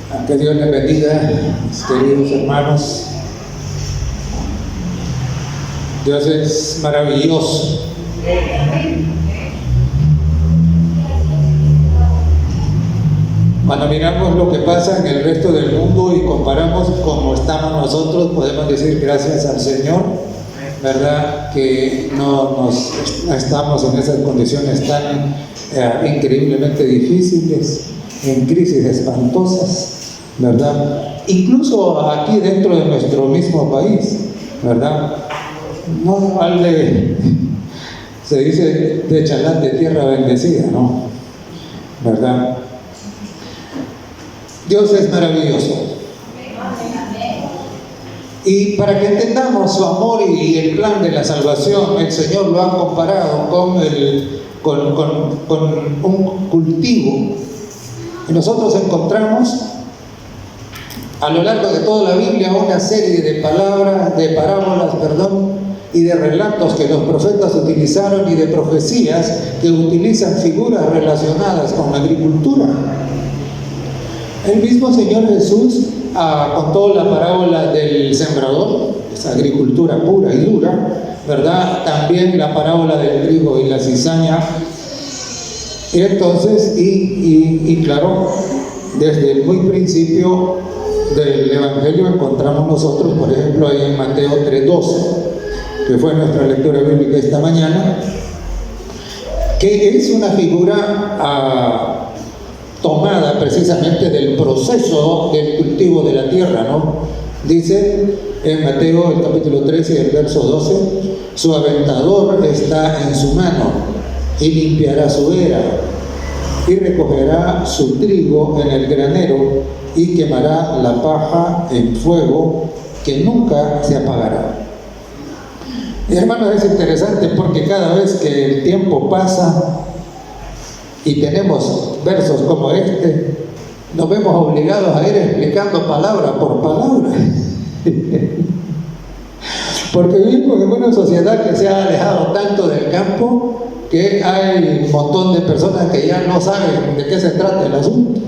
Que Dios les bendiga, queridos hermanos. Dios es maravilloso. Cuando miramos lo que pasa en el resto del mundo y comparamos cómo estamos nosotros, podemos decir gracias al Señor, ¿verdad? Que no estamos en esas condiciones tan increíblemente difíciles, en crisis espantosas, ¿verdad? Incluso aquí dentro de nuestro mismo país, ¿verdad? No vale, se dice de Chalán de tierra bendecida, ¿no? ¿Verdad? Dios es maravilloso. Y para que entendamos su amor y el plan de la salvación, el Señor lo ha comparado con un cultivo. Y nosotros encontramos a lo largo de toda la Biblia una serie de parábolas, y de relatos que los profetas utilizaron y de profecías que utilizan figuras relacionadas con la agricultura. El mismo Señor Jesús contó la parábola del sembrador, esa agricultura pura y dura, ¿verdad? También la parábola del trigo y la cizaña. Y entonces, claro, desde el muy principio del Evangelio encontramos nosotros, por ejemplo, ahí en Mateo 3:12, que fue nuestra lectura bíblica esta mañana, que es una figura tomada precisamente del proceso del cultivo de la tierra, ¿no? Dice en Mateo el capítulo 13 y el verso 12: su aventador está en su mano y limpiará su era y recogerá su trigo en el granero y quemará la paja en fuego que nunca se apagará. Y hermanos, es interesante porque cada vez que el tiempo pasa y tenemos versos como este, nos vemos obligados a ir explicando palabra por palabra. Porque vivimos en una sociedad que se ha alejado tanto del campo que hay un montón de personas que ya no saben de qué se trata el asunto.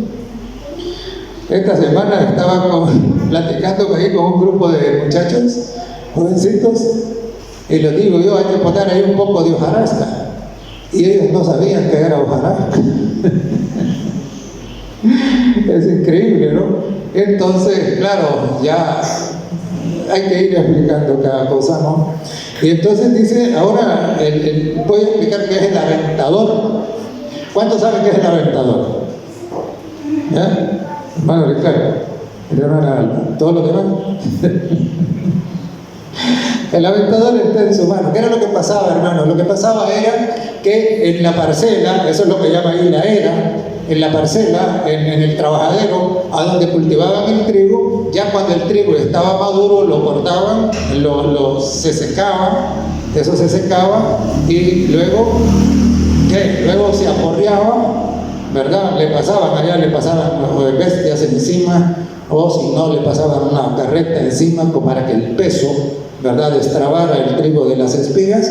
Esta semana estaba platicando ahí con un grupo de muchachos, jovencitos, y les digo yo, hay que poner ahí un poco de hojarasca. Y ellos no sabían que era hojarasca. Es increíble, ¿no? Entonces, claro, ya hay que ir explicando cada cosa, ¿no? Y entonces dice, ahora voy a explicar qué es el aventador. ¿Cuántos saben qué es el aventador? ¿Ya? Hermano Ricardo, hermana Alba, ¿todos los demás? El aventador está en su mano. ¿Qué era lo que pasaba, hermano? Lo que pasaba era que en la parcela, eso es lo que llama ahí la era, en la parcela, en el trabajadero, a donde cultivaban el trigo, ya cuando el trigo estaba maduro, lo cortaban, se secaba, eso se secaba, y luego se aporreaba, ¿verdad? Le pasaban bestias encima, o si no, le pasaban una carreta encima para que el peso, ¿verdad?, destrabara el trigo de las espigas.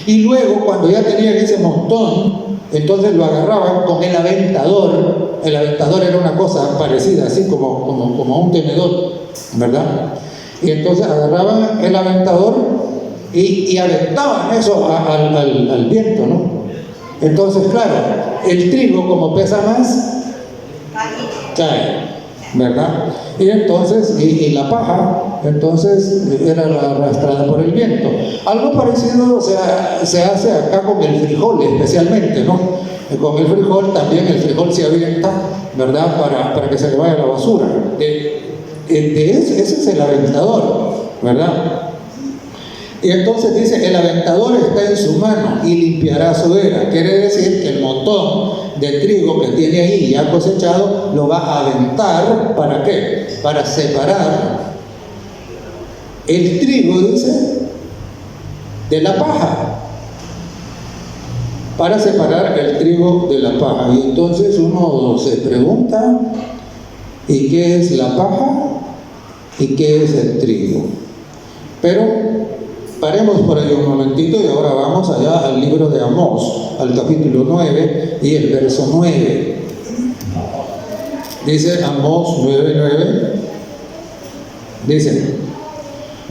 Y luego, cuando ya tenían ese montón, entonces lo agarraban con el aventador. El aventador era una cosa parecida, así como un tenedor, ¿verdad? Y entonces agarraban el aventador y aventaban eso al viento, ¿no? Entonces, claro, el trigo, como pesa más, cae, ¿verdad? Y entonces, y la paja, entonces era arrastrada por el viento. Algo parecido se hace acá con el frijol, especialmente, ¿no? Con el frijol también, el frijol se avienta, ¿verdad? Para que se le vaya la basura. Ese es el aventador, ¿verdad? Y entonces dice, el aventador está en su mano y limpiará su era. Quiere decir que el montón de trigo que tiene ahí ya cosechado lo va a aventar. ¿Para qué? Para separar el trigo, dice, de la paja. Para separar el trigo de la paja. Y entonces uno se pregunta, ¿y qué es la paja? ¿Y qué es el trigo? Pero paremos por ahí un momentito y ahora vamos allá al libro de Amós, al capítulo 9 y el verso 9. Dice Amós 9:9, dice: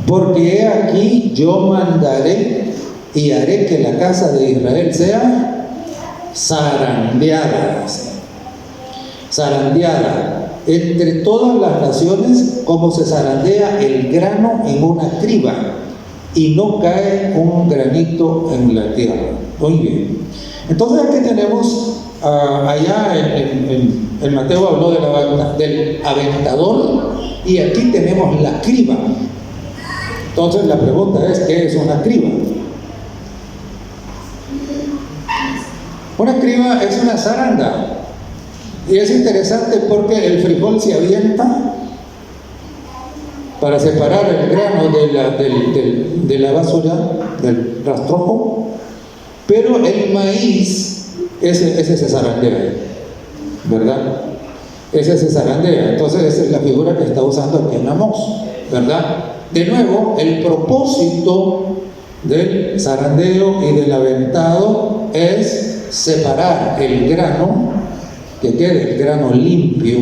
porque he aquí yo mandaré y haré que la casa de Israel sea zarandeada, zarandeada entre todas las naciones, como se zarandea el grano en una criba, y no cae un granito en la tierra. Muy bien. Entonces aquí tenemos, allá en Mateo habló del aventador, y aquí tenemos la criba. Entonces la pregunta es, ¿qué es una criba? Una criba es una zaranda, y es interesante porque el frijol se avienta para separar el grano de la basura, del rastrojo, pero el maíz, ese se zarandea, ¿verdad? Ese se zarandea. Entonces esa es la figura que está usando aquí en Amós, ¿verdad? De nuevo, el propósito del zarandeo y del aventado es separar el grano, que quede el grano limpio,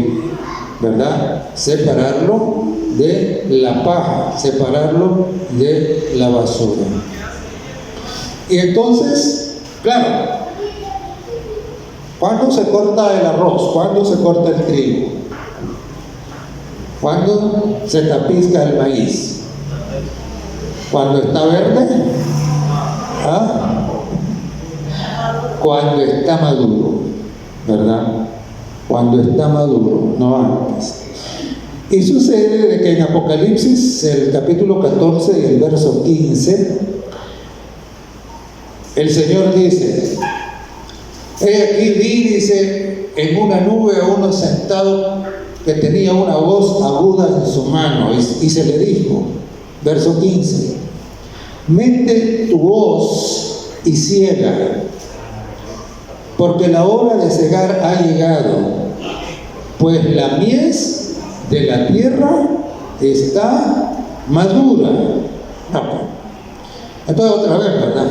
¿verdad? Separarlo de la paja, separarlo de la basura. Y entonces, claro, ¿cuándo se corta el arroz? ¿Cuándo se corta el trigo? ¿Cuándo se tapizca el maíz? ¿Cuando está verde? ¿Ah? Cuando está maduro, ¿verdad? Cuando está maduro, no antes. Y sucede de que en Apocalipsis, el capítulo 14 y el verso 15, el Señor dice: he aquí vi, dice, en una nube a uno sentado que tenía una voz aguda en su mano, y se le dijo, verso 15, mete tu hoz y ciega, porque la hora de cegar ha llegado, pues la mies de la tierra está madura. No. Entonces otra vez, ¿verdad?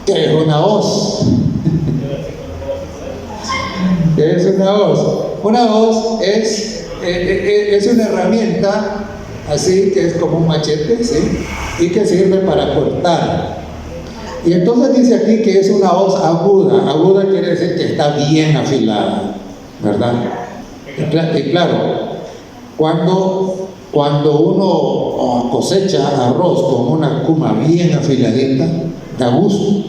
¿Qué es una hoz? ¿Qué es una hoz? Una hoz es una herramienta así, que es como un machete, ¿sí? Y que sirve para cortar. Y entonces dice aquí que es una hoz aguda. Aguda quiere decir que está bien afilada, ¿verdad? Y claro, cuando uno cosecha arroz con una cuma bien afiladita, da gusto,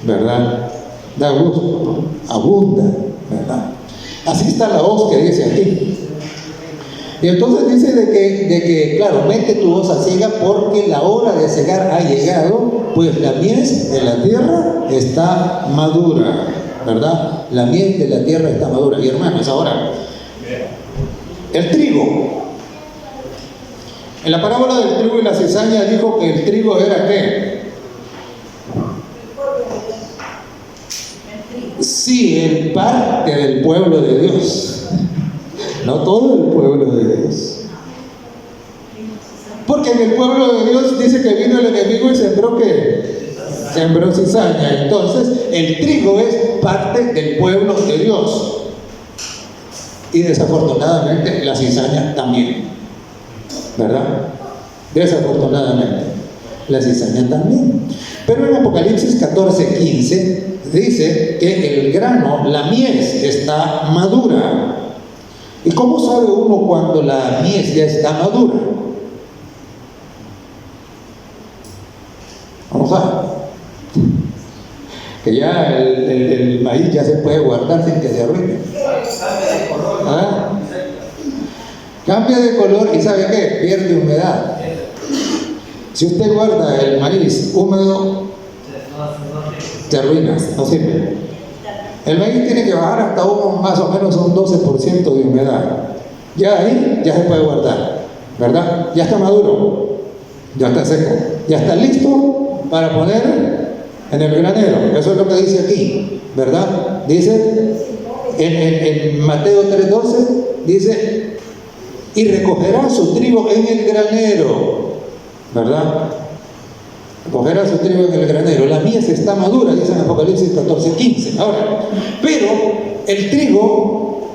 ¿verdad? Da gusto, abunda, ¿verdad? Así está la hoz que dice aquí. Y entonces dice de que claro, mete tu hoz a ciega, porque la hora de cegar ha llegado, pues la mies de la tierra está madura, ¿verdad? La mies de la tierra está madura. Y hermanos, ahora, el trigo. En la parábola del trigo y la cizaña dijo que el trigo era ¿qué? Sí, el parte del pueblo de Dios, no todo el pueblo de Dios. Porque en el pueblo de Dios dice que vino el enemigo y sembró ¿qué? Sembró cizaña. Entonces el trigo es parte del pueblo de Dios. Y desafortunadamente la cizaña también, ¿verdad? Desafortunadamente la cizaña también. Pero en Apocalipsis 14:15 dice que el grano, la mies, está madura. ¿Y cómo sabe uno cuando la mies ya está madura? Vamos a ver. Que ya el maíz ya se puede guardar sin que se arruine. ¿Ah? Cambia de color y ¿sabe qué? Pierde humedad. Si usted guarda el maíz húmedo, se arruina, no sirve. El maíz tiene que bajar hasta más o menos un 12% de humedad. Ya ahí ya se puede guardar, ¿verdad? Ya está maduro, ya está seco, ya está listo para poner en el granero. Eso es lo que dice aquí, ¿verdad? Dice en Mateo 3:12, dice, y recogerá su trigo en el granero, ¿verdad? Recogerá su trigo en el granero. La mies está madura, dice en Apocalipsis 14:15. Ahora, pero el trigo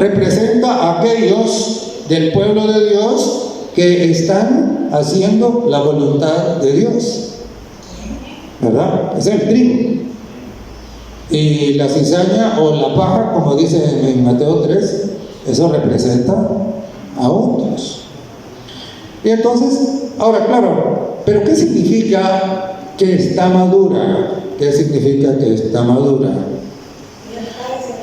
representa a aquellos del pueblo de Dios que están haciendo la voluntad de Dios, ¿verdad? Es el trigo. Y la cizaña o la paja, como dice en Mateo 3, eso representa a otros. Y entonces, ahora claro, ¿pero qué significa que está madura? ¿Qué significa que está madura?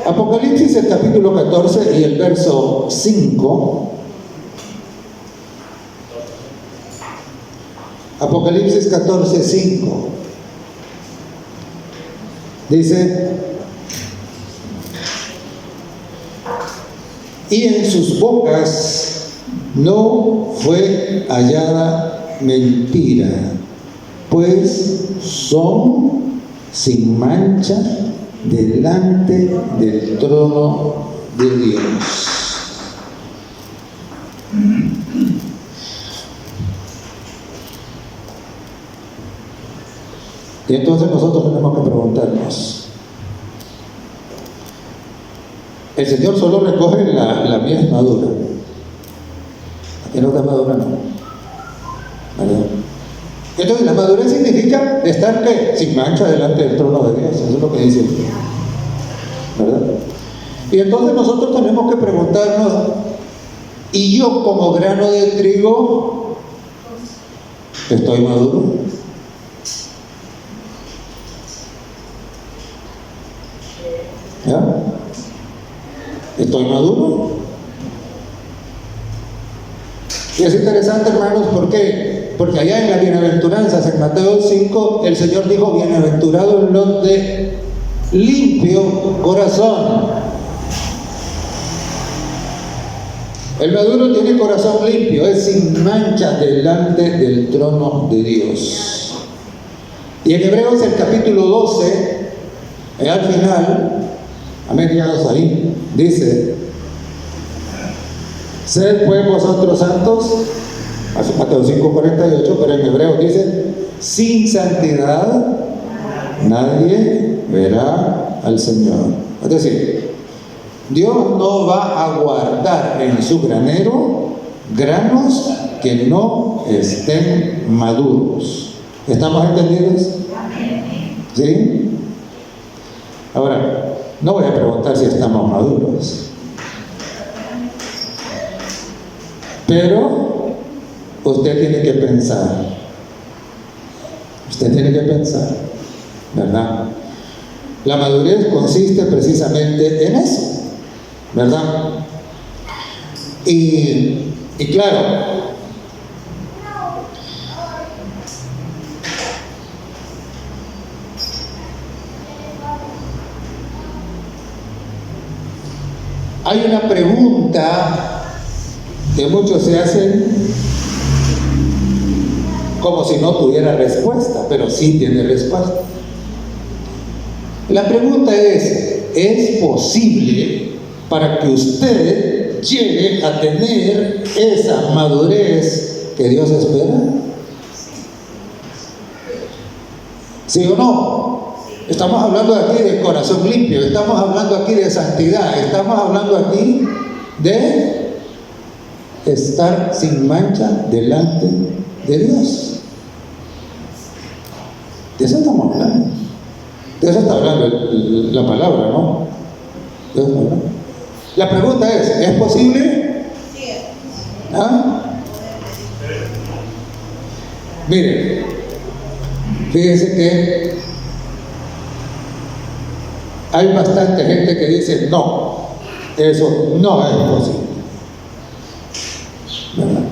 Apocalipsis, el capítulo 14 y el verso 5. Apocalipsis 14, 5. Dice: y en sus bocas no fue hallada mentira, pues son sin mancha delante del trono de Dios. Y entonces nosotros tenemos que preguntarnos, el Señor solo recoge la mies madura, la que no está madura no, ¿verdad? Entonces la madurez significa estar ¿qué? Sin mancha delante del trono de Dios, eso es lo que dice, ¿verdad? Y entonces nosotros tenemos que preguntarnos, ¿y yo como grano de trigo estoy maduro? ¿Ya? ¿Estoy maduro? Y es interesante, hermanos, ¿por qué? Porque allá en las bienaventuranzas, en Mateo 5, el Señor dijo: bienaventurados los de limpio corazón. El maduro tiene corazón limpio, es sin mancha delante del trono de Dios. Y en Hebreos, el capítulo 12, al final, amén, llegados ahí, dice: sed pues vosotros santos, Mateo 5:48, pero en hebreo dice: sin santidad nadie verá al Señor. Es decir, Dios no va a guardar en su granero granos que no estén maduros. ¿Estamos entendidos? ¿Sí? Ahora, no voy a preguntar si estamos maduros, pero usted tiene que pensar, ¿verdad? La madurez consiste precisamente en eso, ¿verdad? Y claro, hay una pregunta que muchos se hacen como si no tuviera respuesta, pero sí tiene respuesta. La pregunta ¿es posible para que usted llegue a tener esa madurez que Dios espera? ¿Sí o no? Estamos hablando aquí de corazón limpio, estamos hablando aquí de santidad, estamos hablando aquí de estar sin mancha delante de Dios. De eso estamos hablando. De eso está hablando la palabra, ¿no? De eso está hablando. La pregunta ¿es posible? ¿Ah? Miren, fíjense que hay bastante gente que dice no, eso no es posible, ¿verdad?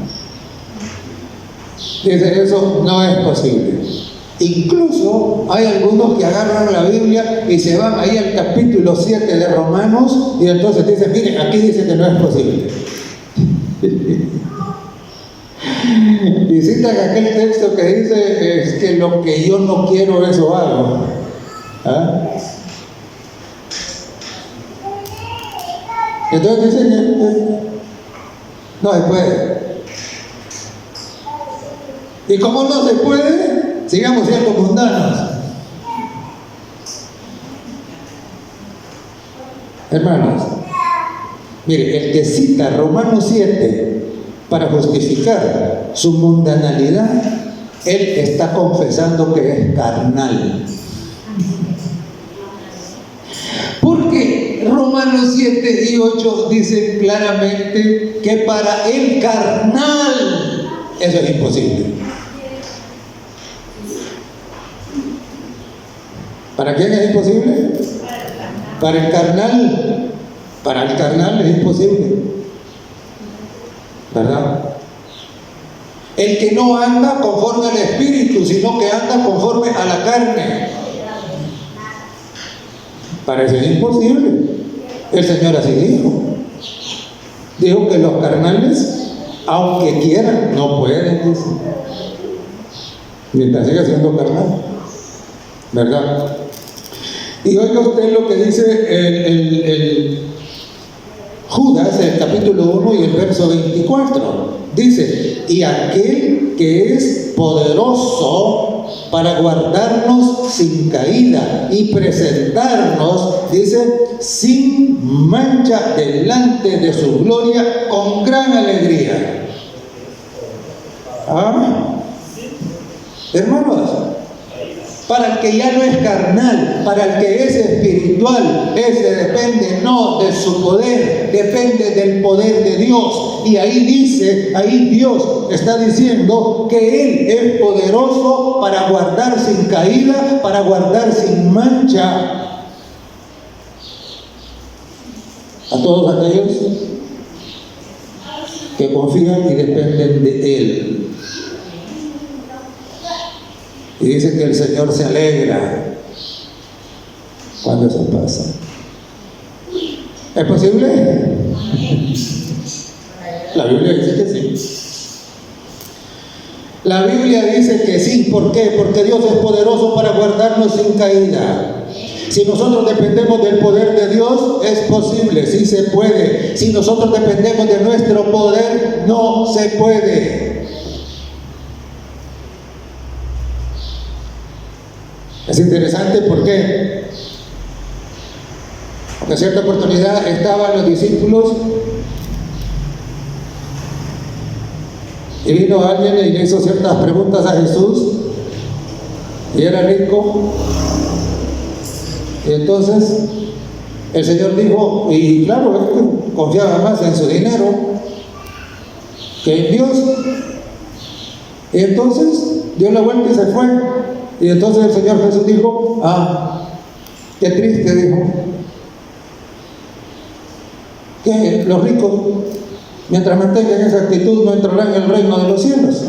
Dice eso no es posible. Incluso hay algunos que agarran la Biblia y se van ahí al capítulo 7 de Romanos y entonces dicen: miren, aquí dice que no es posible. Y citan aquel texto que dice: es que lo que yo no quiero, eso hago. ¿Ah? Entonces dicen: no se puede. Y como no se puede, sigamos siendo mundanos. Hermanos, Mire, el que cita Romanos 7 para justificar su mundanalidad, él está confesando que es carnal. Porque Romanos 7 y 8 dicen claramente que para el carnal eso es imposible. ¿Para quién es imposible? Para el carnal. Para el carnal es imposible, ¿verdad? El que no anda conforme al Espíritu, sino que anda conforme a la carne. Parece imposible. El Señor así dijo. Dijo que los carnales, aunque quieran, no pueden, dice. Mientras siga siendo carnal, ¿verdad? Y oiga usted lo que dice el Judas, el capítulo 1 y el verso 24. Dice, y aquel que es poderoso para guardarnos sin caída y presentarnos, dice, sin mancha delante de su gloria con gran alegría. ¿Ah? Hermanos, para el que ya no es carnal, para el que es espiritual, ese depende no de su poder, depende del poder de Dios. Y ahí dice, ahí Dios está diciendo que Él es poderoso para guardar sin caída, para guardar sin mancha a todos aquellos que confían y dependen de Él. Y dice que el Señor se alegra cuando eso pasa. ¿Es posible? La Biblia dice que sí. La Biblia dice que sí. ¿Por qué? Porque Dios es poderoso para guardarnos sin caída. Si nosotros dependemos del poder de Dios, es posible, sí se puede. Si nosotros dependemos de nuestro poder, no se puede. Es interesante porque en cierta oportunidad estaban los discípulos y vino alguien y le hizo ciertas preguntas a Jesús y era rico, y entonces el Señor dijo, y claro, él confiaba más en su dinero que en Dios, y entonces dio la vuelta y se fue. Y entonces el Señor Jesús dijo, qué triste, dijo, que los ricos, mientras mantengan esa actitud, no entrarán en el reino de los cielos.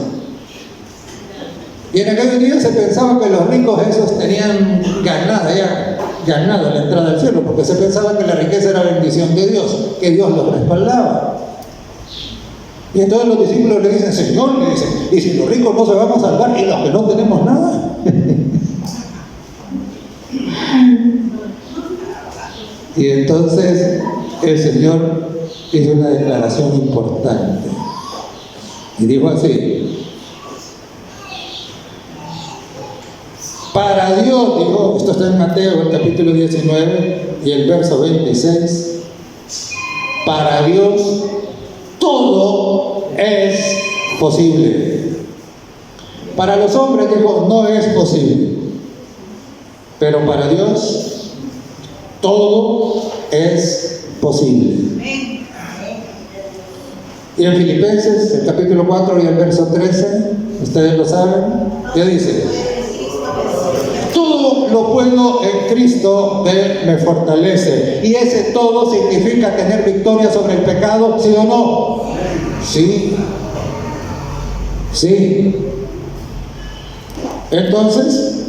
Y en aquel día se pensaba que los ricos esos tenían ganada la entrada al cielo, porque se pensaba que la riqueza era bendición de Dios, que Dios los respaldaba. Y entonces los discípulos le dicen, Señor, le dicen, y si los ricos no se van a salvar y los que no tenemos nada. Y entonces el Señor hizo una declaración importante y dijo así, para Dios, dijo, esto está en Mateo, el capítulo 19 y el verso 26, para Dios todo es posible. Para los hombres, dijo, no es posible, pero para Dios todo es posible. Y en Filipenses, el capítulo 4 y el verso 13, ustedes lo saben, ¿qué dice? Todo lo puedo en Cristo que me fortalece. Y ese todo significa tener victoria sobre el pecado, ¿sí o no? Sí. Sí. Entonces,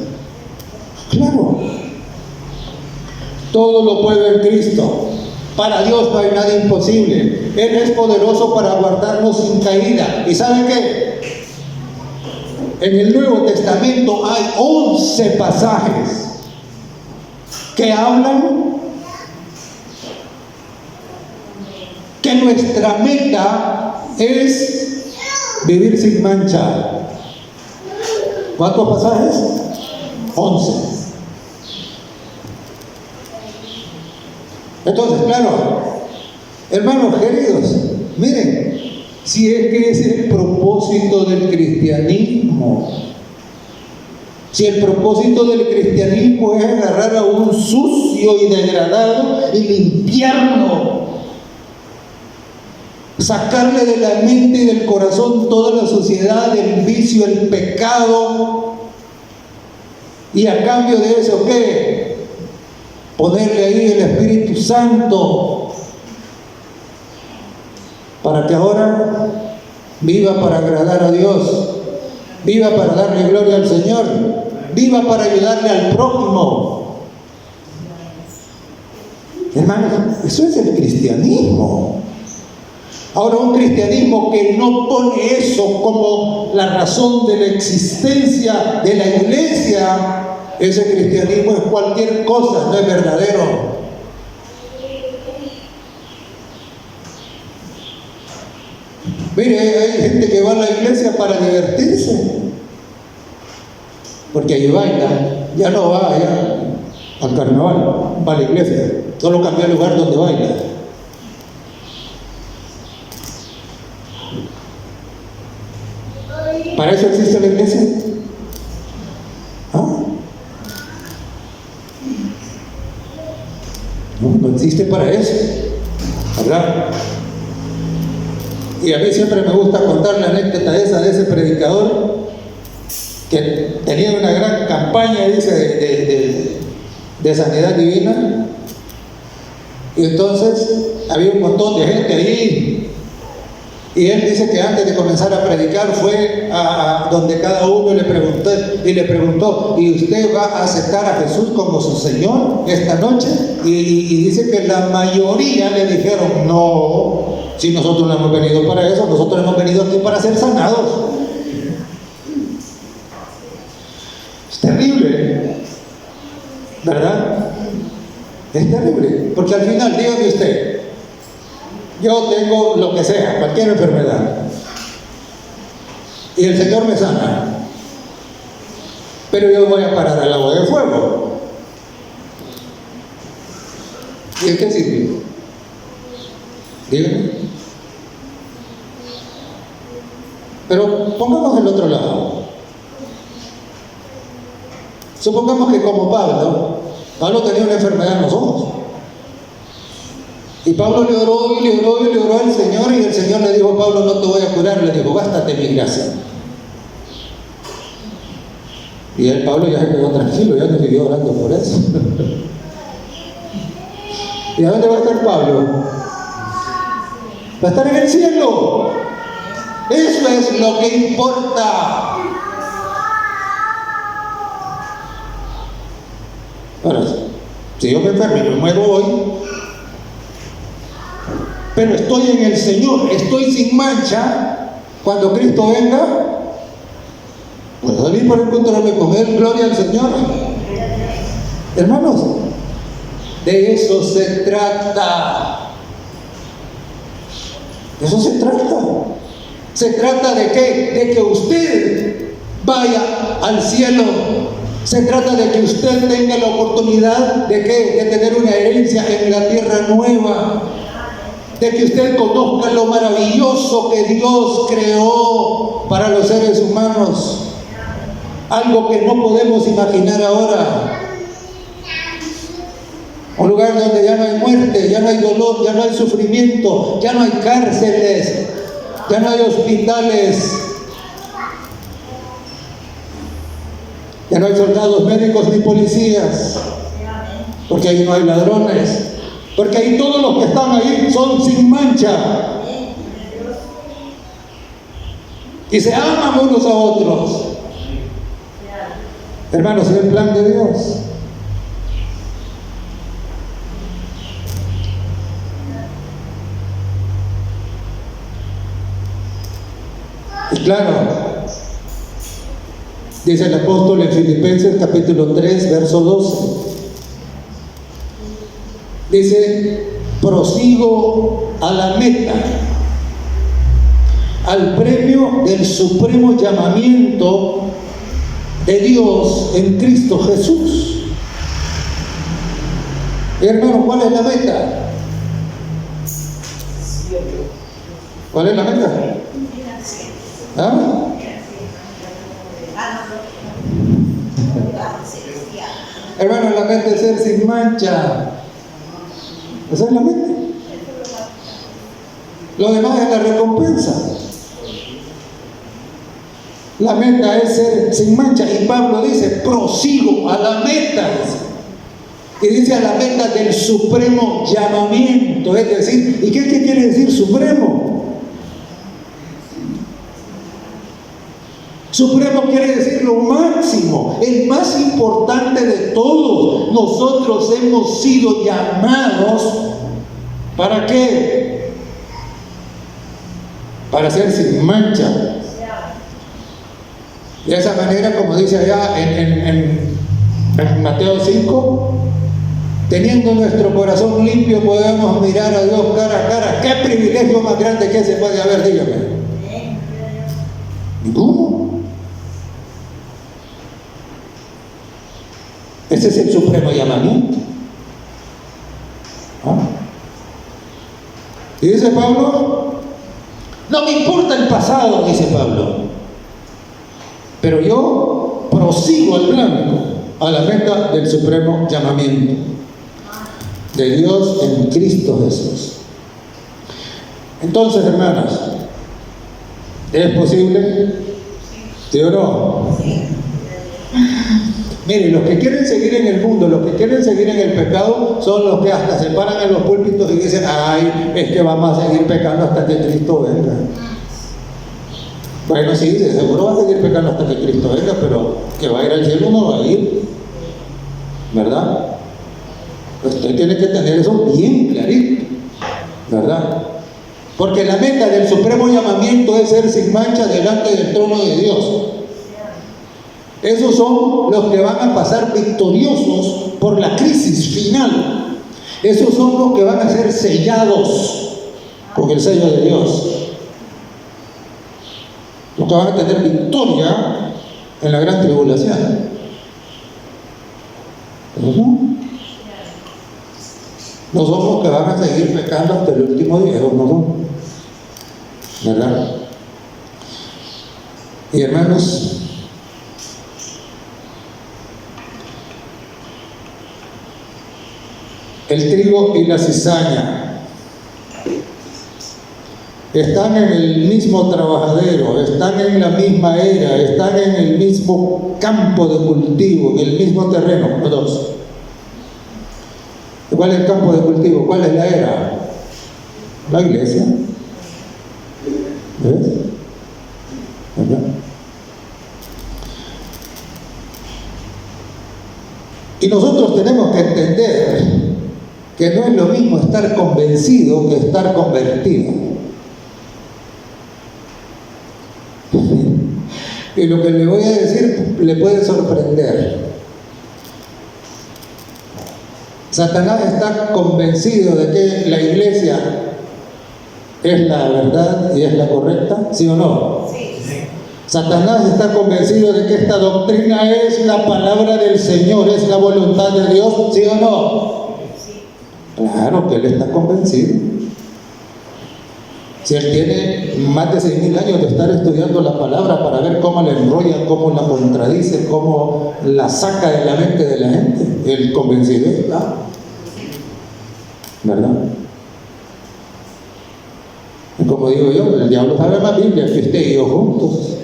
claro, todo lo puedo en Cristo. Para Dios no hay nada imposible. Él es poderoso para guardarnos sin caída. ¿Y saben qué? En el Nuevo Testamento hay 11 pasajes que hablan que nuestra meta es vivir sin mancha. ¿Cuántos pasajes? 11. Entonces, claro, Hermanos queridos, miren, si es que ese es el propósito del cristianismo, si el propósito del cristianismo es agarrar a un sucio y degradado y limpiarlo, sacarle de la mente y del corazón toda la suciedad, el vicio, el pecado, y a cambio de eso, ¿qué? Ponerle ahí el Espíritu Santo para que ahora viva para agradar a Dios, viva para darle gloria al Señor, viva para ayudarle al prójimo. Hermanos, eso es el cristianismo. Ahora, un cristianismo que no pone eso como la razón de la existencia de la iglesia, ese cristianismo es cualquier cosa, no es verdadero. Mire, hay gente que va a la iglesia para divertirse, porque ahí baila, ya no va allá al carnaval, va a la iglesia, solo cambió el lugar donde baila. ¿Para eso existe la iglesia? ¿Ah? No existe para eso, ¿verdad? Y a mí siempre me gusta contar la anécdota esa de ese predicador que tenía una gran campaña, dice, de sanidad divina, y entonces había un montón de gente ahí. Y él dice que antes de comenzar a predicar fue a donde cada uno le preguntó, ¿y usted va a aceptar a Jesús como su Señor esta noche? Y dice que la mayoría le dijeron, no, si nosotros no hemos venido para eso, nosotros hemos venido aquí para ser sanados. Es terrible, ¿verdad? Es terrible, porque al final, dígame usted, yo tengo lo que sea, cualquier enfermedad, y el Señor me sana, pero yo voy a parar al lago de fuego. ¿Y en qué sirve? Dígame. Pero pongamos el otro lado. Supongamos que como Pablo tenía una enfermedad en los ojos. Y Pablo le oró al Señor, y el Señor le dijo, Pablo, no te voy a curar, le dijo, bástate mi gracia. Y Pablo ya se quedó tranquilo, ya no siguió orando por eso. ¿Y a dónde va a estar Pablo? Va a estar en el cielo. Eso es lo que importa. Ahora, si yo me enfermo y me muero hoy, pero estoy en el Señor, estoy sin mancha, cuando Cristo venga, puedo salir por encontrarme con Él, gloria al Señor. Hermanos, de eso se trata. De eso se trata. ¿Se trata de qué? De que usted vaya al cielo. Se trata de que usted tenga la oportunidad de ¿qué? De tener una herencia en la tierra nueva. De que usted conozca lo maravilloso que Dios creó para los seres humanos. Algo que no podemos imaginar ahora. Un lugar donde ya no hay muerte, ya no hay dolor, ya no hay sufrimiento, ya no hay cárceles, ya no hay hospitales, ya no hay soldados médicos ni policías, porque ahí no hay ladrones, porque ahí todos los que están ahí son sin mancha y se aman unos a otros. Hermanos, es el plan de Dios. Y claro, dice el apóstol en Filipenses capítulo 3, verso 12. Dice, prosigo a la meta, al premio del supremo llamamiento de Dios en Cristo Jesús. Hermano, ¿cuál es la meta? ¿Cuál es la meta? ¿Ah? Hermano, la meta es ser sin mancha. Esa es la meta. Lo demás es la recompensa. La meta es ser sin mancha. Y Pablo dice, prosigo a la meta. Y dice a la meta del supremo llamamiento. Es decir, ¿y qué quiere decir supremo? Supremo quiere decir lo máximo, el más importante de todos. Nosotros hemos sido llamados, ¿para qué? Para ser sin mancha. De esa manera, como dice allá en Mateo 5, teniendo nuestro corazón limpio podemos mirar a Dios cara a cara. ¿Qué privilegio más grande que se puede haber? Dígame. Ninguno. Ese es el supremo llamamiento. ¿Ah? Y dice Pablo, no me importa el pasado, dice Pablo, pero yo prosigo al blanco, a la meta del supremo llamamiento de Dios en Cristo Jesús. Entonces, hermanas, ¿es posible? ¿Sí o no? Mire, los que quieren seguir en el mundo, los que quieren seguir en el pecado, son los que hasta se paran en los púlpitos y dicen, ay, es que vamos a seguir pecando hasta que Cristo venga. Bueno, sí, seguro va a seguir pecando hasta que Cristo venga, pero que va a ir al cielo no va a ir, ¿verdad? Usted tiene que tener eso bien clarito, ¿verdad? Porque la meta del supremo llamamiento es ser sin mancha delante del trono de Dios. Esos son los que van a pasar victoriosos por la crisis final. Esos son los que van a ser sellados con el sello de Dios. Los que van a tener victoria en la gran tribulación. No son los que van a seguir pecando hasta el último día, no son, ¿verdad? Y hermanos, el trigo y la cizaña están en el mismo trabajadero, están en la misma era, están en el mismo campo de cultivo, en el mismo terreno, los dos. ¿Cuál es el campo de cultivo? ¿Cuál es la era? La iglesia. ¿Ves? ¿Verdad? Y nosotros tenemos que entender que no es lo mismo estar convencido que estar convertido. Y lo que le voy a decir le puede sorprender. Satanás está convencido de que la iglesia es la verdad y es la correcta, ¿sí o no? Sí. Satanás está convencido de que esta doctrina es la palabra del Señor, es la voluntad de Dios, ¿sí o no? Sí. Claro que él está convencido. Si él tiene más de 6.000 años de estar estudiando la palabra para ver cómo la enrolla, cómo la contradice, cómo la saca de la mente de la gente, el convencido está, ¿verdad? Y como digo yo, el diablo sabe más Biblia que usted y yo juntos.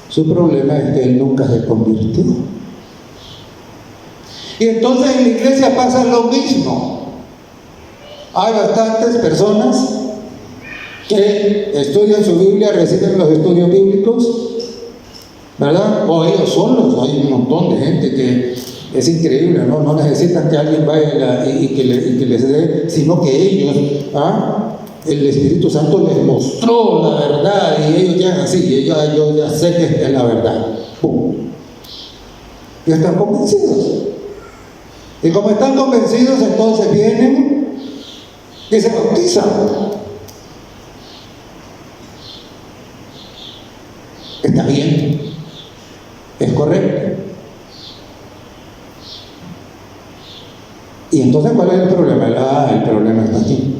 Su problema es que él nunca se convirtió. Y entonces en la iglesia pasa lo mismo. Hay bastantes personas que estudian su Biblia, reciben los estudios bíblicos, ¿verdad? O ellos solos. Hay un montón de gente que es increíble, ¿no? No necesitan que alguien vaya y que les dé, sino que ellos, el Espíritu Santo les mostró la verdad y ellos ya así, yo ya sé que es la verdad. ¡Pum! Y están convencidos. Y como están convencidos, entonces vienen y se bautizan. Está bien, es correcto. Y entonces, ¿cuál es el problema? El problema está aquí.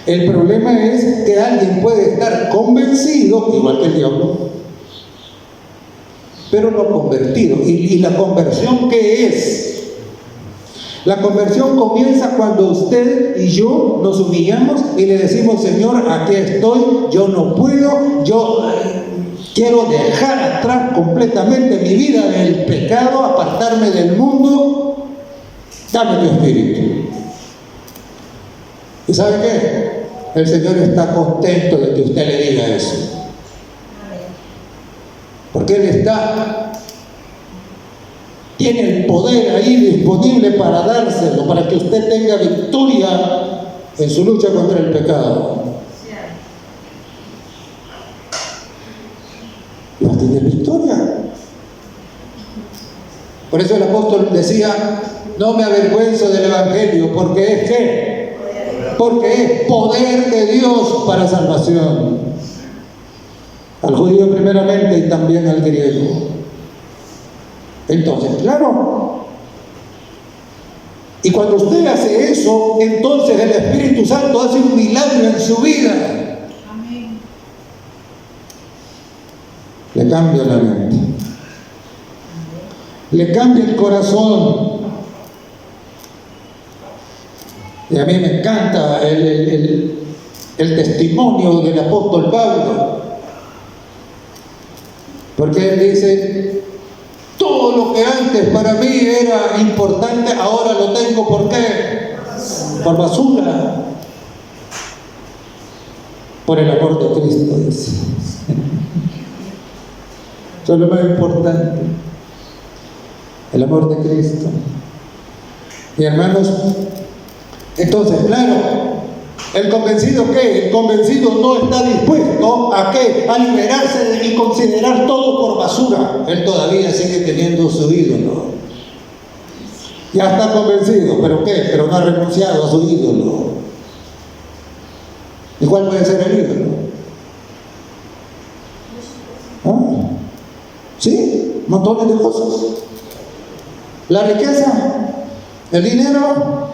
El problema es que alguien puede estar convencido, igual que el diablo, pero no convertido. ¿Y la conversión qué es? La conversión comienza cuando usted y yo nos humillamos y le decimos: Señor, aquí estoy, yo no puedo, yo quiero dejar atrás completamente mi vida del pecado, apartarme del mundo, dame tu espíritu. ¿Y sabe qué? El Señor está contento de que usted le diga eso. Porque Él tiene el poder ahí disponible para dárselo, para que usted tenga victoria en su lucha contra el pecado. Va a tener victoria. Por eso el apóstol decía: no me avergüenzo del Evangelio, porque es ¿qué? Porque es poder de Dios para salvación. Al judío primeramente y también al griego. Entonces, claro. Y cuando usted hace eso, entonces el Espíritu Santo hace un milagro en su vida. Amén. Le cambia la mente. Le cambia el corazón. Y a mí me encanta el testimonio del apóstol Pablo. Porque él dice: todo lo que antes para mí era importante, ahora lo tengo, ¿por qué? Por basura. Por el amor de Cristo, dice. Eso es lo más importante. El amor de Cristo. Y hermanos, entonces, claro, ¿el convencido qué? El convencido no está dispuesto ¿a qué? A liberarse y considerar todo por basura. Él todavía sigue teniendo su ídolo. Ya está convencido, ¿pero qué? Pero no ha renunciado a su ídolo. ¿Y cuál puede ser el ídolo? ¿Ah? ¿Sí? Montones de cosas. La riqueza, el dinero,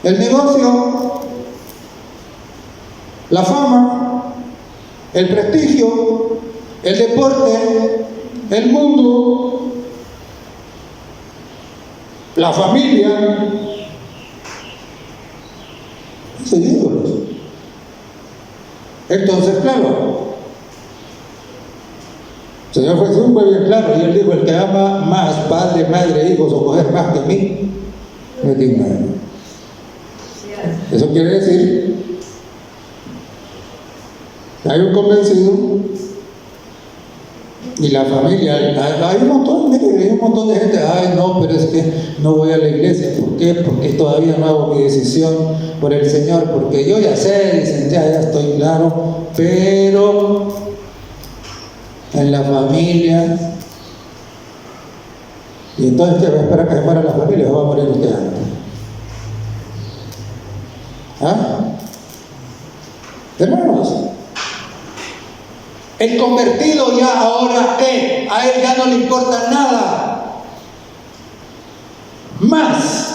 el negocio, la fama, el prestigio, el deporte, el mundo, la familia. Son ídolos. Entonces, claro, el Señor Jesús fue bien claro y Él dijo: el que ama más padre, madre, hijos o mujer más que a mí, no es digno de mí. Eso quiere decir que hay un convencido y la familia, hay un montón de gente: ay no, pero es que no voy a la iglesia. ¿Por qué? Porque todavía no hago mi decisión por el Señor, porque yo ya sé, dicen, ya estoy claro, pero en la familia. Y entonces, ¿qué va a esperar que se muera la familia o va a morir usted antes? ¿Ah? Hermanos, el convertido ya ahora ¿qué? A él ya no le importa nada más.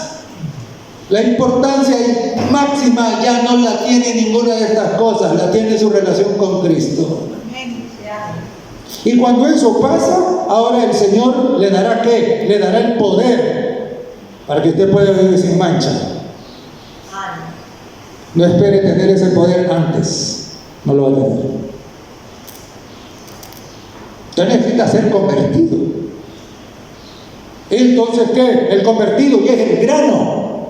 La importancia máxima ya no la tiene ninguna de estas cosas, la tiene su relación con Cristo. Y cuando eso pasa, ahora el Señor le dará ¿qué? Le dará el poder para que usted pueda vivir sin mancha. No espere tener ese poder antes, no lo va a tener. Usted necesita ser convertido. Entonces, ¿qué? El convertido ya es el grano.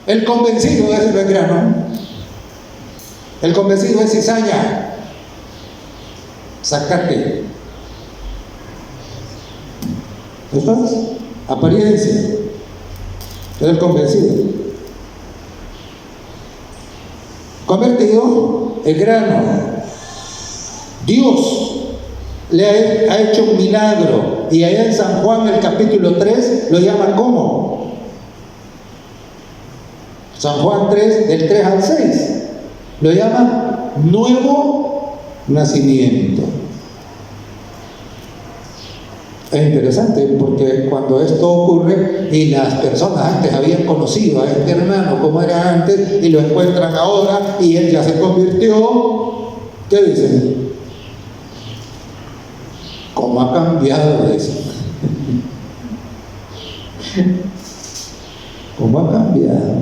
El convencido es el grano. El convencido es cizaña. Zacate. ¿Estás? Apariencia. Es el convencido. Convertido, el grano. Dios le ha hecho un milagro. Y allá en San Juan, el capítulo 3, lo llama ¿cómo? San Juan 3, del 3 al 6. Lo llama nuevo nacimiento. Es interesante porque cuando esto ocurre y las personas antes habían conocido a este hermano como era antes y lo encuentran ahora y él ya se convirtió, ¿qué dicen? ¿Cómo ha cambiado eso? ¿Cómo ha cambiado?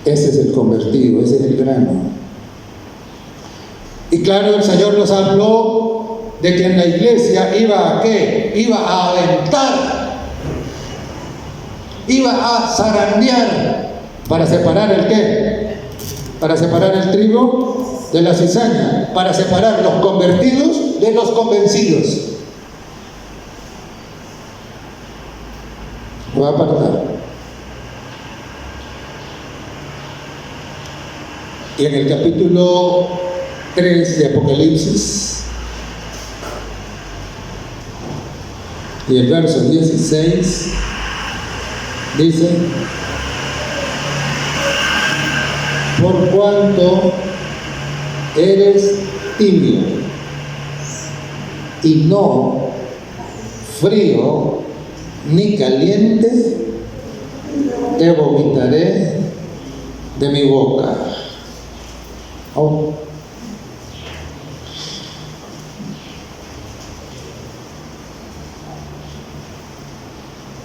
Ese es el convertido, ese es el grano. Y claro, el Señor nos habló de que en la iglesia iba a ¿qué? Iba a aventar, iba a zarandear para separar el ¿qué? Para separar el trigo de la cizaña, para separar los convertidos de los convencidos. Lo va a apartar. Y en el capítulo 3 de Apocalipsis y el verso 16 dice: por cuanto eres tibio y no frío ni caliente, te vomitaré de mi boca. Oh.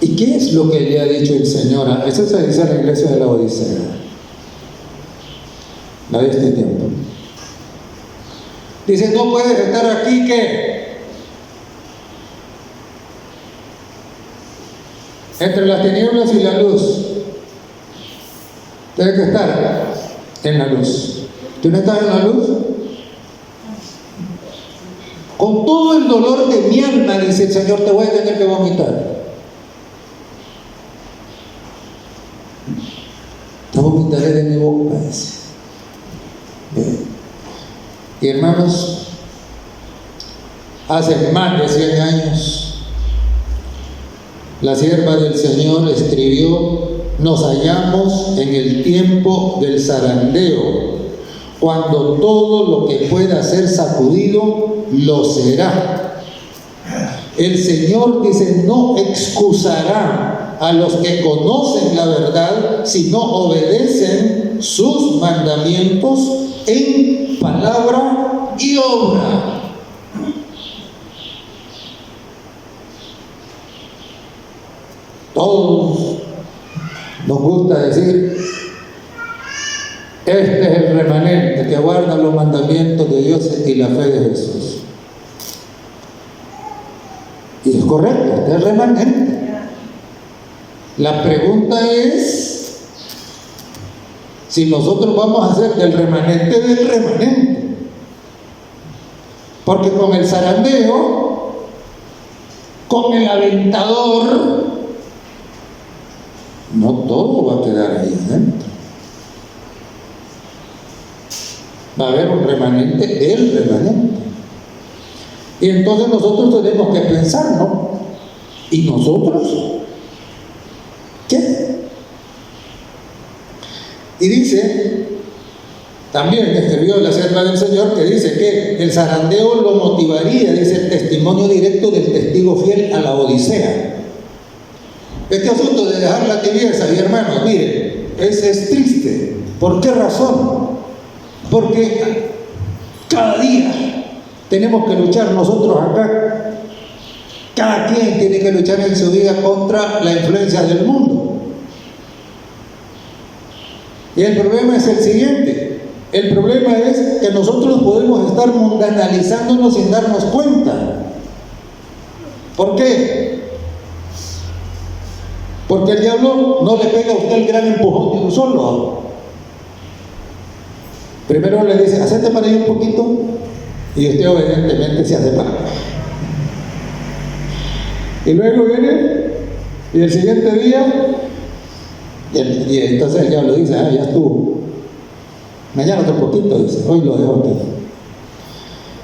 ¿Y qué es lo que le ha dicho el Señor? Eso se dice a la iglesia de la Odisea, la de este tiempo. Dice: no puedes estar aquí, ¿qué? Entre las tinieblas y la luz. Tienes que estar en la luz. ¿Tú no estás en la luz? Con todo el dolor de mi alma, dice el Señor, te voy a tener que vomitar. Te vomitaré de mi boca, dice. Y hermanos, hace más de 100 años, la sierva del Señor escribió: nos hallamos en el tiempo del zarandeo, cuando todo lo que pueda ser sacudido lo será. El Señor dice: no excusará a los que conocen la verdad si no obedecen sus mandamientos en palabra y obra. Todos nos gusta decir: este es el remanente que guarda los mandamientos de Dios y la fe de Jesús. Y es correcto, este es el remanente. La pregunta es si nosotros vamos a ser del remanente del remanente. Porque con el zarandeo, con el aventador, no todo va a quedar ahí adentro. Va a haber un remanente del remanente. Y entonces nosotros tenemos que pensar, ¿no? ¿Y nosotros? ¿Qué? Y dice, también escribió la sierva del Señor, que dice que el zarandeo lo motivaría, dice, el testimonio directo del testigo fiel a la Odisea. Este asunto de dejar la tibieza, mi hermano, mire, es triste. ¿Por qué razón? Porque cada día tenemos que luchar nosotros acá. Cada quien tiene que luchar en su vida contra la influencia del mundo. Y el problema es el siguiente. El problema es que nosotros podemos estar mundanalizándonos sin darnos cuenta. ¿Por qué? Porque el diablo no le pega a usted el gran empujón de un solo. Primero le dice: hacete para allá un poquito, y usted obedientemente se hace para acá. Y luego viene, y el siguiente día, y entonces el diablo dice: ya estuvo. Mañana otro poquito, dice, hoy lo dejo aquí.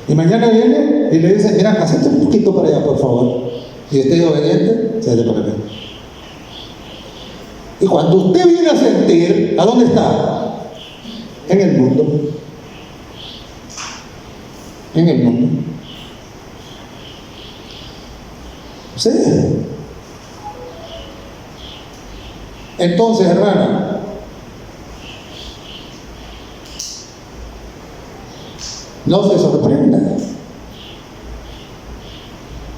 Y mañana viene y le dice: mira, hacete un poquito para allá, por favor. Y usted es obediente, se hace para acá. Y cuando usted viene a sentir, ¿a dónde está? En el mundo. en el mundo. Sí. Entonces, hermano, no se sorprenda.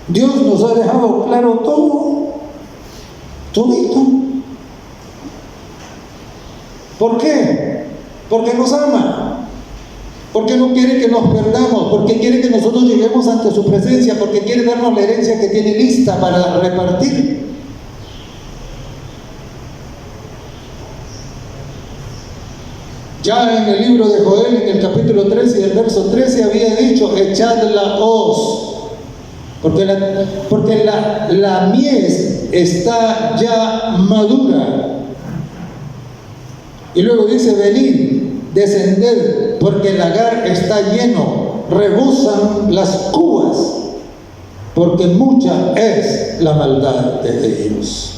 Dios nos ha dejado claro todo, todito. ¿Por qué? Porque nos ama, porque no quiere que nos perdamos, porque quiere que nosotros lleguemos ante su presencia, porque quiere darnos la herencia que tiene lista para repartir. Ya en el libro de Joel, en el capítulo 13 y el verso 13, había dicho: echad la hoz, porque la mies está ya madura. Y luego dice: venid, descended, porque el lagar está lleno, rebosan las cubas, porque mucha es la maldad de ellos.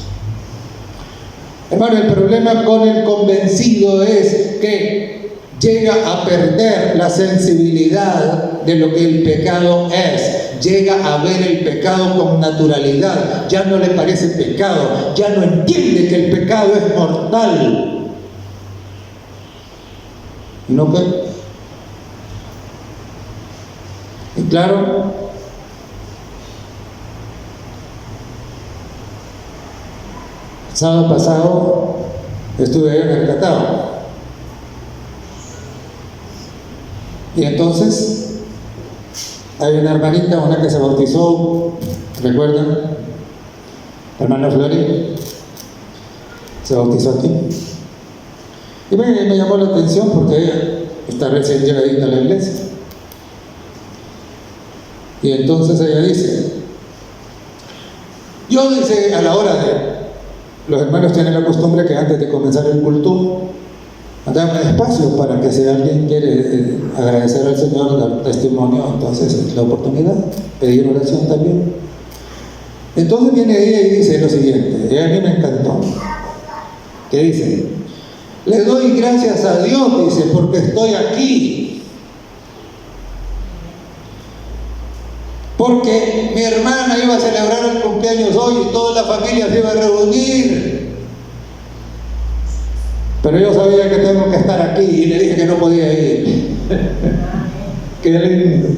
Hermano, el problema con el convencido es que llega a perder la sensibilidad de lo que el pecado es. Llega a ver el pecado con naturalidad. Ya no le parece pecado. Ya no entiende que el pecado es mortal. ¿No que? Y claro, el sábado pasado estuve en el Catao. Y entonces hay una hermanita, una que se bautizó, ¿recuerdan? Hermana Flori, se bautizó aquí. Y me llamó la atención porque ella está recién llegadita a la iglesia. Y entonces ella dice, yo dice, a la hora de, los hermanos tienen la costumbre que antes de comenzar el culto, dan un espacio para que si alguien quiere agradecer al Señor, dar testimonio, entonces es la oportunidad, pedir oración también. Entonces viene ella y dice lo siguiente, y a mí me encantó, que dice: le doy gracias a Dios, dice, porque estoy aquí, porque mi hermana iba a celebrar el cumpleaños hoy y toda la familia se iba a reunir, pero yo sabía que tengo que estar aquí y le dije que no podía ir. Qué lindo.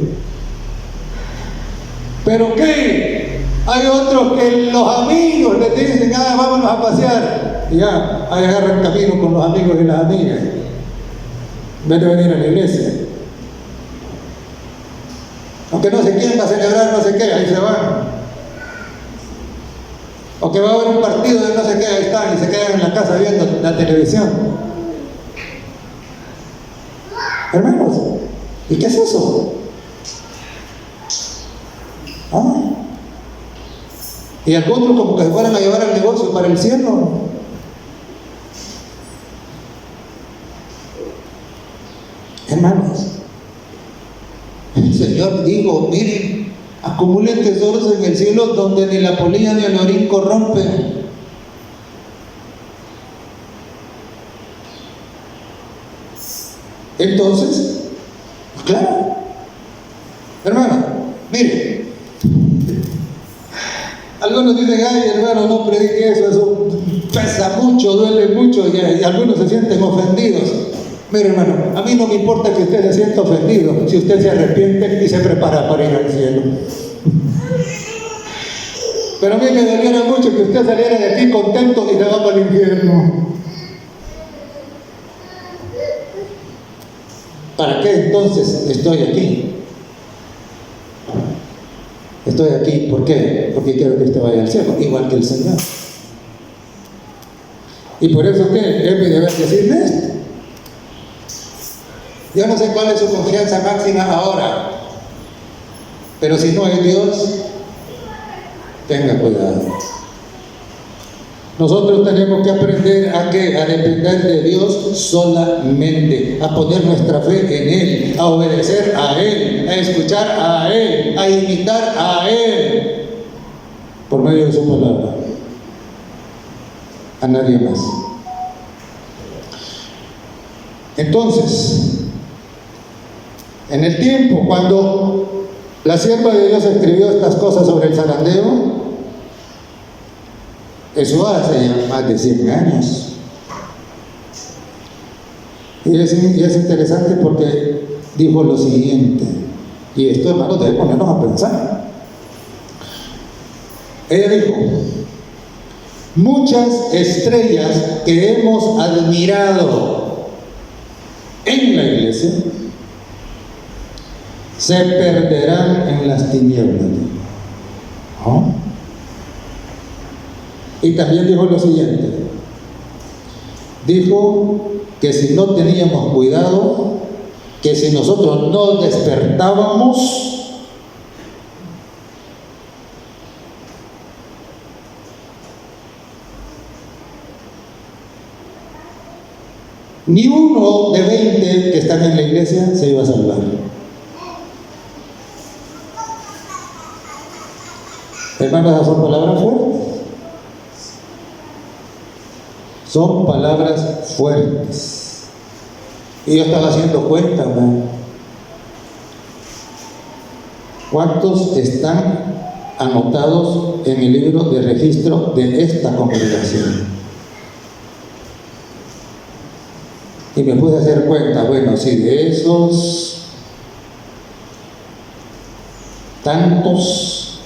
¿Pero qué? Hay otros que los amigos les dicen: vámonos a pasear, y ya, ahí agarran camino con los amigos y las amigas, en vez de venir a la iglesia. Aunque no sé quién va a celebrar no sé qué, ahí se van. O que va a haber un partido de no sé qué, ahí están y se quedan en la casa viendo la televisión. Hermanos, ¿y qué es eso? ¿Ah? Y algunos como que se fueran a llevar el negocio para el cielo. Hermanos, el Señor dijo: miren, acumulen tesoros en el cielo donde ni la polilla ni el orín corrompen. Entonces, claro, hermano, mire, algunos dicen: ay, hermano, no predique eso pesa mucho, duele mucho, y algunos se sienten ofendidos. Mire, hermano, a mí no me importa que usted se sienta ofendido si usted se arrepiente y se prepara para ir al cielo. Pero a mí me doliera mucho que usted saliera de aquí contento y se va para el infierno. ¿Para qué entonces estoy aquí? Estoy aquí, ¿por qué? Porque quiero que usted vaya al cielo, igual que el Señor. Y por eso que es mi deber decirle esto. Yo no sé cuál es su confianza máxima ahora, pero si no es Dios, tenga cuidado. Nosotros tenemos que aprender a depender de Dios solamente, a poner nuestra fe en Él, a obedecer a Él, a escuchar a Él, a imitar a Él, por medio de su palabra, a nadie más. En el tiempo, cuando la sierva de Dios escribió estas cosas sobre el zarandeo, eso hace ya más de 100 años. Y es interesante porque dijo lo siguiente, y esto, hermanos, debe ponernos a pensar. Ella dijo: muchas estrellas que hemos admirado en la iglesia se perderán en las tinieblas. ¿No? Y también dijo lo siguiente, dijo que si no teníamos cuidado, que si nosotros no despertábamos, ni uno de 20 que están en la iglesia se iba a salvar. Hermanos, esas son palabras fuertes. Son palabras fuertes. Y yo estaba haciendo cuenta, ¿no? ¿Cuántos están anotados en el libro de registro de esta congregación? Y me pude hacer cuenta, bueno, si de esos tantos,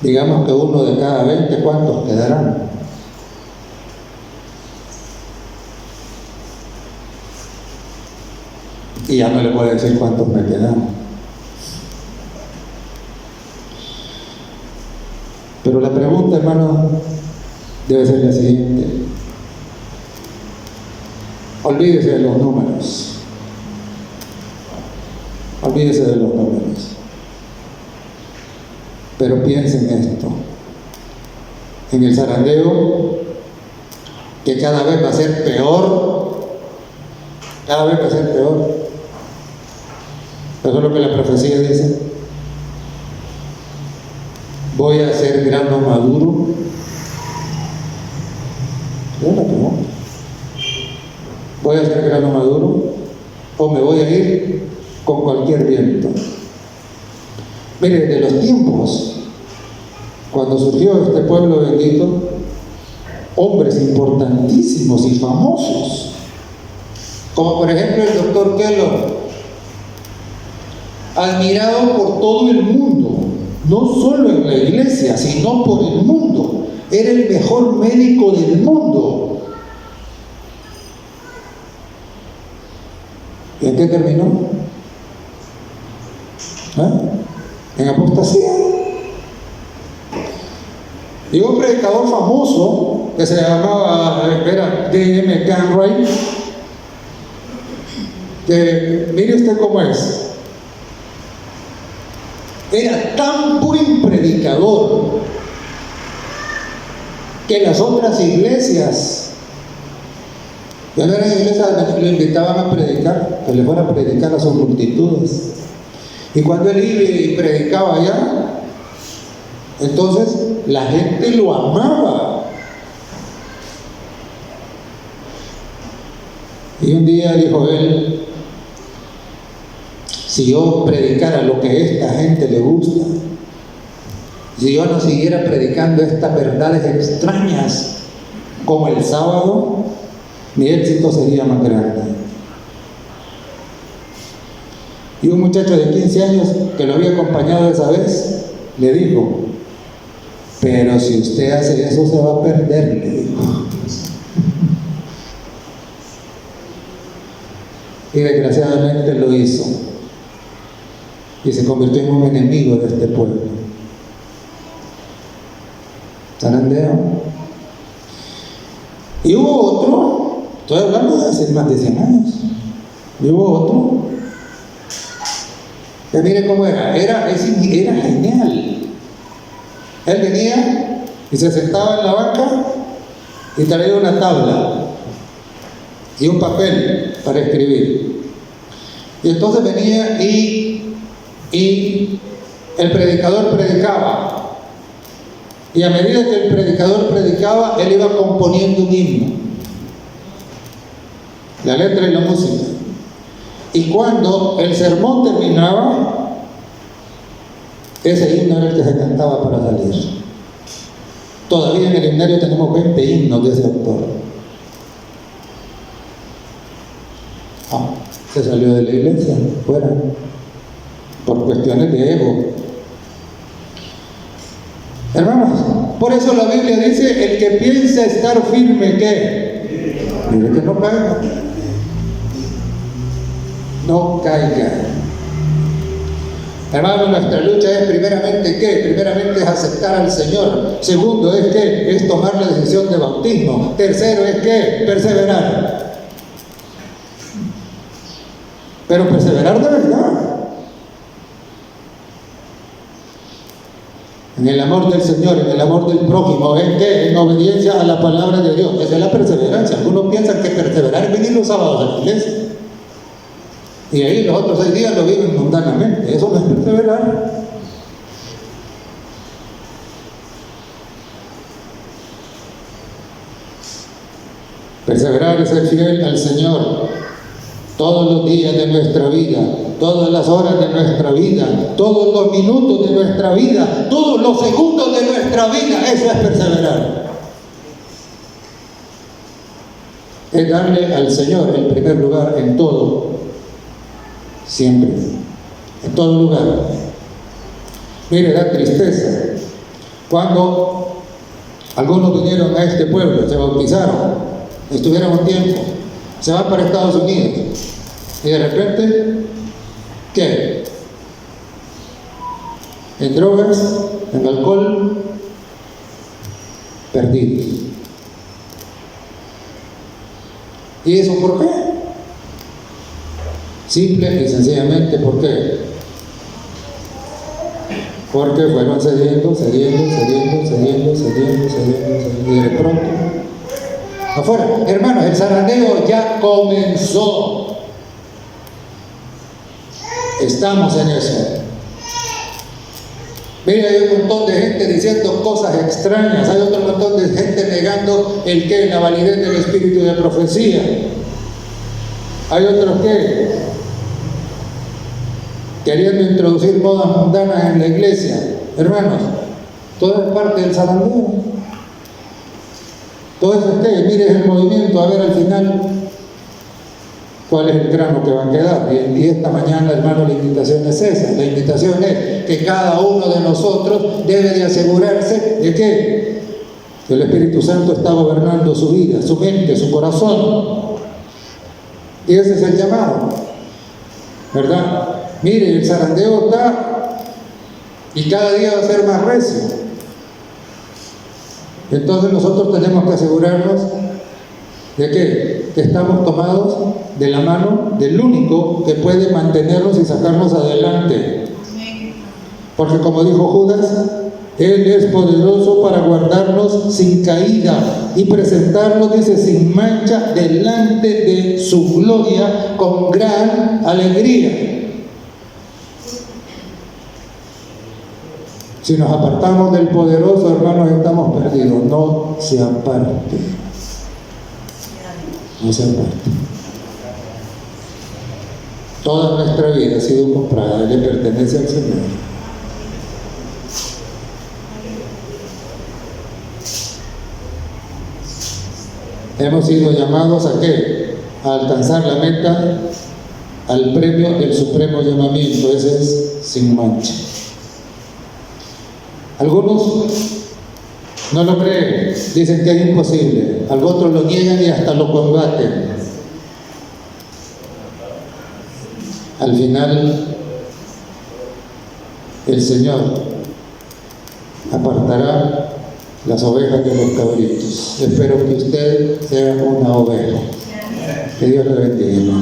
digamos que uno de cada 20, ¿cuántos quedarán? Y ya no le puedo decir cuántos me quedan. Pero la pregunta, hermano, debe ser la siguiente. Olvídese de los números. Olvídese de los números. Pero piense en esto. En el zarandeo, que cada vez va a ser peor. Cada vez va a ser peor. Eso es lo que la profecía dice. Voy a ser grano maduro. ¿Qué es la pregunta? ¿Voy a ser grano maduro o me voy a ir con cualquier viento? Mire, de los tiempos, cuando surgió este pueblo bendito, hombres importantísimos y famosos, como por ejemplo el doctor Kellogg, admirado por todo el mundo, no solo en la iglesia, sino por el mundo. Era el mejor médico del mundo. ¿Y en qué terminó? En apostasía. Y un predicador famoso que se llamaba, era D.M. Canray, que mire usted cómo es. Era tan buen predicador que las otras iglesias, ya no eran iglesias, le invitaban a predicar, que le fuera a predicar a sus multitudes. Y cuando él iba y predicaba allá, entonces la gente lo amaba. Y un día dijo él: si yo predicara lo que a esta gente le gusta, si yo no siguiera predicando estas verdades extrañas como el sábado, mi éxito sería más grande. Y un muchacho de 15 años que lo había acompañado esa vez, le dijo: pero si usted hace eso se va a perder, le dijo. Y desgraciadamente lo hizo. Y se convirtió en un enemigo de este pueblo. ¿Zarandeo? Y hubo otro, estoy hablando de hace más de 100 años, y hubo otro, que mire cómo era genial. Él venía y se sentaba en la banca y traía una tabla y un papel para escribir. Y entonces venía y el predicador predicaba. Y a medida que el predicador predicaba, él iba componiendo un himno, la letra y la música. Y cuando el sermón terminaba, ese himno era el que se cantaba para salir. Todavía en el himnario tenemos 20 himnos de ese autor. Se salió de la iglesia, fuera, por cuestiones de ego. Hermanos, por eso la Biblia dice: el que piensa estar firme, ¿qué? Mire que no caiga. No caiga. Hermano, nuestra lucha es primeramente ¿qué? Primeramente es aceptar al Señor. Segundo es ¿qué? Es tomar la decisión de bautismo. Tercero es ¿qué? Perseverar. Pero perseverar de verdad. En el amor del Señor, en el amor del prójimo, ¿en qué? En obediencia a la palabra de Dios. Esa es la perseverancia. Algunos piensan que perseverar es venir los sábados a la iglesia. Y ahí los otros 6 días lo viven mundanamente. Eso no es perseverar. Perseverar es ser fiel al Señor todos los días de nuestra vida, todas las horas de nuestra vida, todos los minutos de nuestra vida, todos los segundos de nuestra vida. Eso es perseverar. Es darle al Señor el primer lugar en todo, siempre, en todo lugar. Mire, da tristeza cuando algunos vinieron a este pueblo, se bautizaron, estuvieron un tiempo, se van para Estados Unidos y de repente, ¿qué? En drogas, en alcohol, perdidos. ¿Y eso por qué? Simple y sencillamente, ¿por qué? Porque fueron cediendo, y de pronto afuera. Hermanos, el zarandeo ya comenzó. Estamos en eso. Mira, hay un montón de gente diciendo cosas extrañas. Hay otro montón de gente negando la validez del espíritu de profecía. Hay otros que queriendo introducir modas mundanas en la iglesia. Hermanos, todo es parte del zarandeo. Todo eso mire el movimiento, a ver al final cuál es el grano que va a quedar. Y esta mañana, hermano, la invitación es esa. La invitación es que cada uno de nosotros debe de asegurarse de que el Espíritu Santo está gobernando su vida, su mente, su corazón. Y ese es el llamado, ¿verdad? Mire, el zarandeo está y cada día va a ser más recio. Entonces nosotros tenemos que asegurarnos de que estamos tomados de la mano del único que puede mantenernos y sacarnos adelante. Porque como dijo Judas, Él es poderoso para guardarnos sin caída y presentarnos, dice, sin mancha delante de su gloria con gran alegría. Si nos apartamos del poderoso, hermanos, estamos perdidos. No se aparte. No se aparte. Toda nuestra vida ha sido comprada y le pertenece al Señor. Hemos sido llamados ¿a qué? A alcanzar la meta, al premio del supremo llamamiento. Ese es sin mancha. Algunos no lo creen, dicen que es imposible. Otros lo niegan y hasta lo combaten. Al final, el Señor apartará las ovejas de los cabritos. Espero que usted sea una oveja. Que Dios le bendiga.